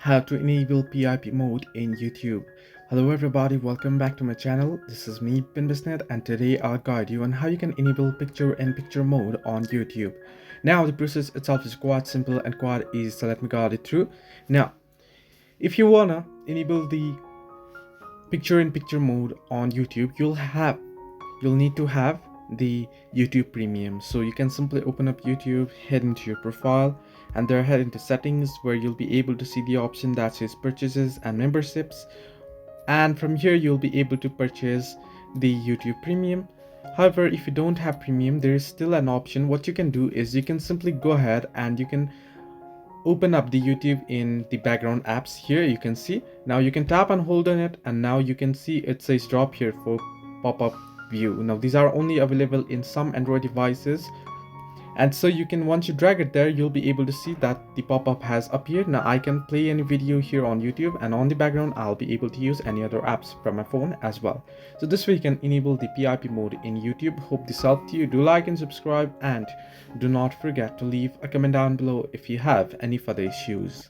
how to enable PIP mode in YouTube. Hello everybody, welcome back to my channel. This is me, Pinbisnet, and today I'll guide you on how you can enable picture-in-picture mode on YouTube. Now the process itself is quite simple and quite easy, so let me guide it through. Now, if you wanna enable the picture-in-picture mode on YouTube, you'll need to have the YouTube Premium. So you can simply open up YouTube, head into your profile, and there head into settings, where you'll be able to see the option that says purchases and memberships, and from here you'll be able to purchase the YouTube Premium. However, if you don't have Premium, there is still an option. What you can do is you can simply go ahead and you can open up the YouTube in the background apps. Here you can see, now you can tap and hold on it, and now you can see it says drop here for pop-up view. Now these are only available in some Android devices, and so you can, once you drag it there, you'll be able to see that the pop-up has appeared. Now I can play any video here on YouTube, and on the background I'll be able to use any other apps from my phone as well. So this way you can enable the PIP mode in YouTube. Hope this helped you. Do like and subscribe, and do not forget to leave a comment down below if you have any further issues.